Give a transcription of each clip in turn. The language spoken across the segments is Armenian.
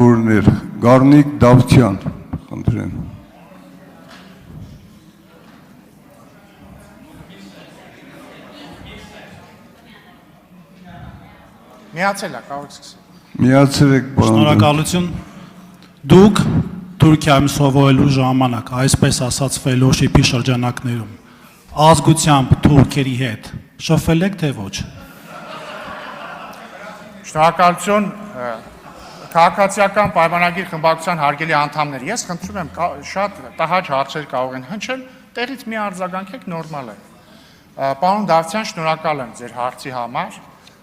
Օրներ Գառնիկ Դավթյան, խնդրեմ։ Միացել է, կարող եք սկսել։ Միացրեք, պարոն։ Շնորհակալություն։ Դուք Թուրքիայում սովորելու ժամանակ, այսպես ասած ֆելոշիփի շրջանակներում, ազգությամբ թուրքերի հետ շփվել եք թե ոչ։ Շնորհակալություն, քաղաքացիական պայմանագիր խմբակցության հարգելի անդամներ, ես խնդրում եմ շատ տհաճ հարցեր կարող են հնչել, տեղից մի արձագանքեք, նորմալ է։ Պարոն Դավթյան, շնորհակալ եմ ձեր հարցի համար։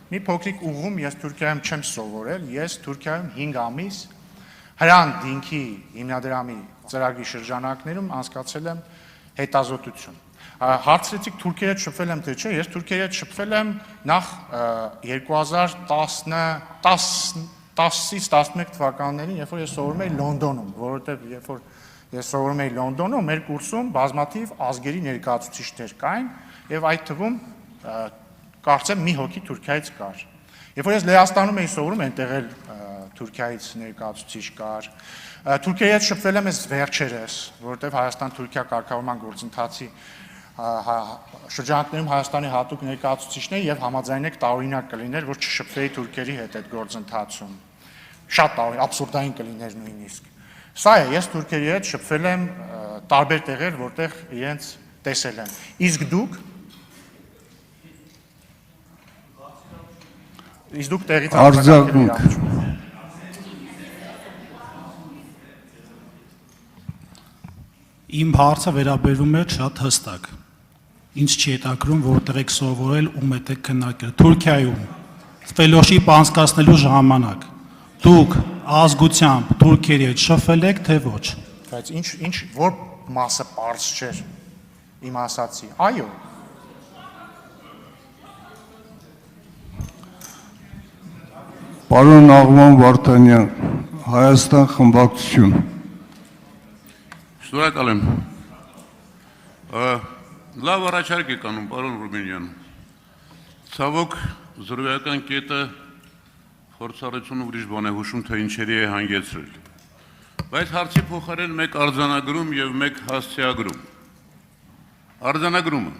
Մի փոքրիկ ուղղում ես Թուրքիայում չեմ սովորել, ես Թուրքիայում 5 ամիս Հրանտ Դինքի հիմնադրամի ծրագրի շրջանակներում անցկացրել եմ հետազոտություն։ Հարցրեցիք Թուրքիայի հետ շփվել եմ թե չէ, ես Թուրքիայի հետ շփվել եմ նախ 2010-ից 11 թվականներին, երբ որ ես սովորում էի Լոնդոնում, որովհետև երբ որ ես սովորում էի Լոնդոնում, մեր կուրսում բազմաթիվ ազգերի ներկայացուցիչներ կային, եւ այդ թվում կարծեմ մի հոգի Թուրքիայից կար։ Երբ որ ես Լեհաստանում էի սովորում, այնտեղ էլ Թուրքիայից ներկայացուցիչ կար։ Թուրքիայի հետ շփվել եմ ես վերջերս, որովհետև Հայաստան-Թուրքիա կարգավորման գործընթացի շրջանակներում Հայաստանի հատուկ ներկայացուցիչներ եւ համաձայնեք տարօրինակ կլիներ, որ չշփվեի թուրքերի հետ այդ գործընթացում։ Շատ աբսուրդային կլիներ նույնիսկ։ Սա է, ես թուրքերի հետ շփվել եմ տարբեր տեղեր, որտեղ իրենց տեսել եմ։ Իսկ դուք տեղից արձագանք։ Իմ հարցը վերաբերում է շատ հստակ։ Ինչ չի հետաքրում, որտեղ եք սովորել ու մետ եք քննարկել։ Թուրքիայում ֆելոշիփ անցկացնելու ժամանակ դուք ազգությամբ թուրքերի հետ շփվել եք թե ոչ։ Բայց ինչ որ մասը པարզ չէր իմ ասացի։ Այո։ Պարոն Աղվան Վարդանյան, Հայաստան խմբակցություն։ Շնորհակալ եմ։ Լավ առաջարկ եք անում, պարոն Ռուբինյան։ Ցավոք, զրոյական կետը փորձառությունը ուրիշ բան է հուշում, թե ինչերի է հանգեցրել։ Բայց հարցի փոխարեն մեկ արձանագրում եւ մեկ հասցեագրում։ Արձանագրումը։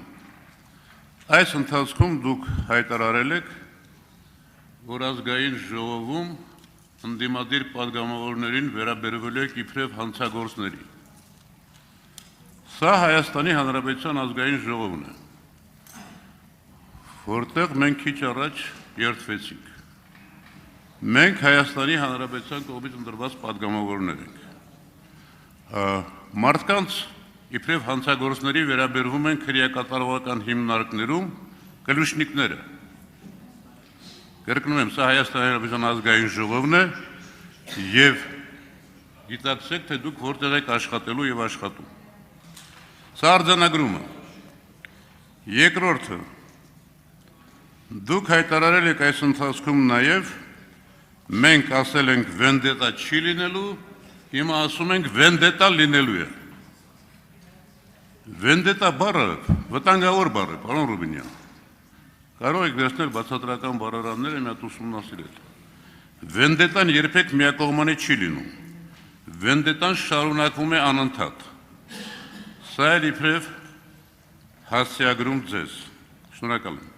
Այս ընթացքում դուք հայտարարել եք, որ ազգային ժողովում ընդդիմադիր պատգամավորներին վերաբերվել եք իբրև հանցագործների։ Սա Հայաստանի Հանրապետության ազգային ժողովն է, որտեղ մենք քիչ առաջ երդվեցինք։ Մենք Հայաստանի Հանրապետության կողմից ընտրված պատգամավորներ ենք։ Մարդկանց իբրև հանցագործների վերաբերվում են քրեակատարողական հիմնարկներում կլուշնիկները։ Կրկնում եմ, սա Հայաստանի Հանրապետության ազգային ժողովն է եւ գիտակցեք, թե դուք որտեղ եք աշխատելու եւ աշխատում։ Սա արձանագրումը։ Երկրորդը, դուք հայտարարել եք այս ընթացքում նաեւ մենք ասել ենք վենդետա չի լինելու, հիմա ասում ենք վենդետա լինելու է։ Վենդետա բառը վտանգավոր բառ է, պարոն Ռուբինյան։ Կարող եք վերցնել բացատրական բառարանները մի հատ ուսումնասիրել։ Վենդետան երբեք միակողմանի չի լինում։ Վենդետան շարունակվում է անընդհատ։ Սա է իբրև հասցեագրում ձեզ։ Շնորհակալ եմ։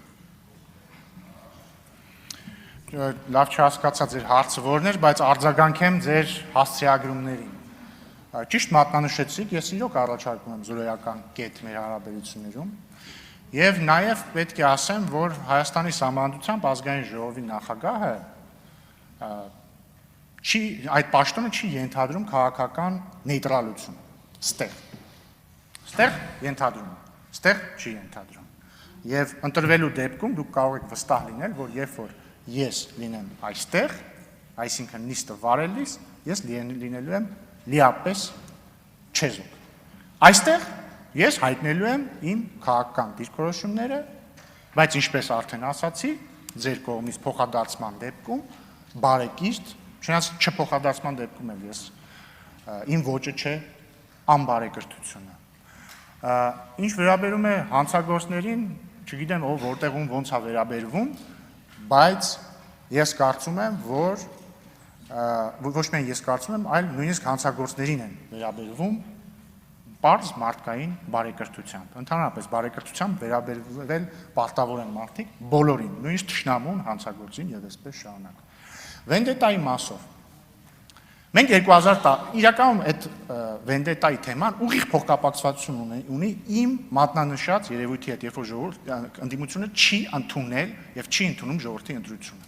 Լավ չհասկացա ձեր հարցը որն էր, բայց արձագանքեմ ձեր հասցեագրումներին։ Ճիշտ մատնանշեցիք, ես իրոք առաջարկում եմ զրոյական կետ մեր հարաբերություններում։ Եվ նաև պետք է ասեմ, որ Հայաստանի Սահմանադրությամբ ազգային ժողովի նախագահը այդ պաշտոնը չի ենթադրում քաղաքական նեյտրալություն։ Ստեղ ենթադրում, ստեղ չի ենթադրում։ Եվ ընտրվելու դեպքում դուք կարող եք վստահ լինել, որ երբ որ ես լինեմ այստեղ, այսինքն նիստը վարելիս, ես լինելու եմ լիապես չեզոք։ Այստեղ ես հայտնելու եմ իմ քաղաքական դիրքորոշումները, բայց ինչպես արդեն ասացի, ձեր կողմից փոխադարձման դեպքում բարեկիրթ, չնայած չփոխադարձման դեպքում էլ ես իմ ոճը չէ անբարեկրթությունը։ Ինչ վերաբերում է հանցագործներին, չգիտեմ ով որտեղում ոնց է վերաբերվում, բայց ես կարծում եմ, որ ոչ միայն ես կարծում եմ, այլ նույնիսկ հանցագործներին են վերաբերվում պարզ մարդկային բարեկրթությամբ։ Ընդհանրապես բարեկրթությամբ վերաբերվել պարտավոր են մարդիկ բոլորին, նույնիսկ թշնամուն, հանցագործին եւ այսպես շարունակ։ Վենդետայի մասով մենք 2010 իրականում այդ վենդետայի թեման ուղիղ փոխկապակցվածություն ունի իմ մատնանշած երևույթի հետ, երբ որ ժողովուրդ ընդդիմությունը չի ընդունել եւ չի ընդունում ժողովրդի ընտրությունը։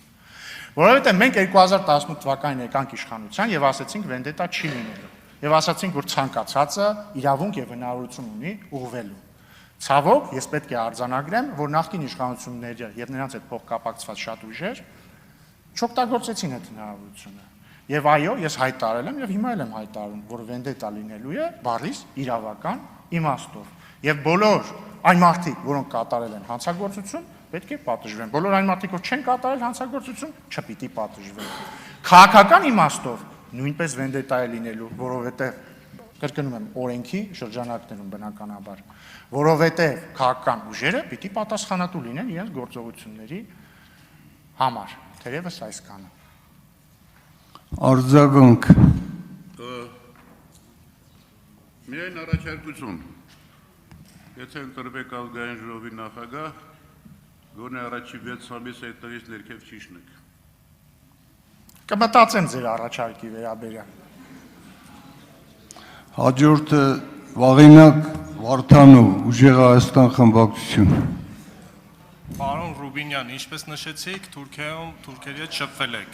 Որովհետեւ մենք 2018 թվականին եկանք իշխանության եւ ասացինք վենդետա չի լինելու։ Եվ ասացինք, որ ցանկացածը իրավունք եւ հնարավորություն ունի ուղղվելու։ Ցավոք, ես պետք է արձանագրեմ, որ նախկին իշխանությունները եւ նրանց հետ փոխկապակցված շատ ուժեր չօգտագործեցին այդ հնարավորությունը։ Եվ այո, ես հայտարարել եմ եւ հիմա էլ եմ հայտարարում, որ վենդետա լինելու է բառից իրավական իմաստով։ Եվ բոլոր այն մարդիկ, որոնք կատարել են հանցագործություն, պետք է պատժվեն։ Բոլոր այն մարդիկ, որ չեն կատարել հանցագործություն, չպիտի պատժվեն։ Քաղաքական իմաստով նույնպես վենդետա է լինելու, որովհետև կրկնում եմ օրենքի շրջանակներում բնականաբար, որովհետև քաղաքական ուժերը պիտի պատասխանատու լինեն իրենց գործողությունների համար, թերևս այսքանը։ Արձագանք։ Միայն առաջարկություն։ Եթե ընտրվեք ազգային ժողովի նախագահ, գոնե առաջի 6 ամիս այդտեղից ներքև չիջնեք։ Կմտածեմ ձեր առաջարկի վերաբերյալ։ Հաջորդը Վաղինակ Վարդանով, Ուժեղ Հայաստան խմբակցություն։ Պարոն Ռուբինյան, ինչպես նշեցիք, Թուրքիայում թուրքերի հետ շփվել եք։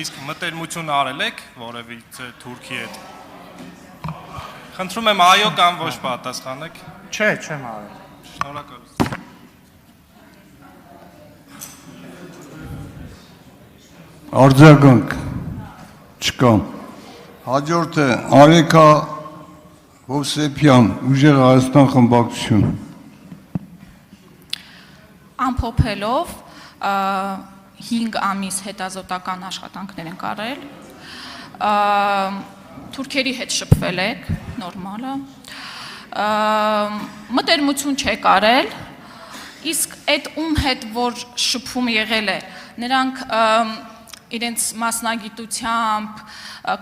Իսկ մտերմություն արել եք որևիցե Թուրքի հետ։ Խնդրում եմ այո կամ ոչ պատասխանեք։ Չէ, չեմ արել։ Շնորհակալություն։ Արձագանք չկա։ Հաջորդը Արեքա Հովսեփյան, Ուժեղ Հայաստան խմբակցություն։ Ամփոփելով 5 ամիս հետազոտական աշխատանքներ են կարել, թուրքերի հետ շփվել եք, նորմալը, մտերմություն չեք արել, իսկ այդ ում հետ որ շփում եղել է, նրանք իրենց մասնագիտությամբ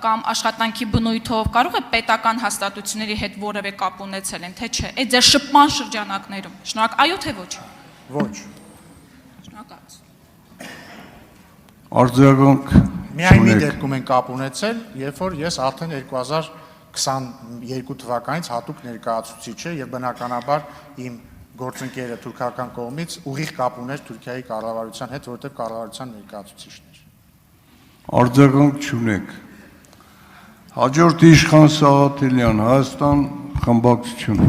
կամ աշխատանքի բնույթով կարող է պետական հաստատությունների հետ որևէ կապ ունեցել են, թե չէ, այդ ձեր շփման շրջանակներում, այո թե ոչ։ Ոչ։ Շնորհակալություն։ Արձագանք Միայն մի չունեք։ դեպքում են կապ ունեցել, երբ որ ես արդեն 2022 թվականից հատուկ ներկայացուցիչ է եւ բնականաբար իմ գործընկերը թուրքական կողմից ուղիղ կապ ուներ Թուրքիայի կառավարության հետ, որովհետեւ կառավարության ներկայացուցիչն էր։ Արձագանք չունեք։ Հաջորդ Իշխան Սաղաթելյան, Հայաստան խմբակցություն։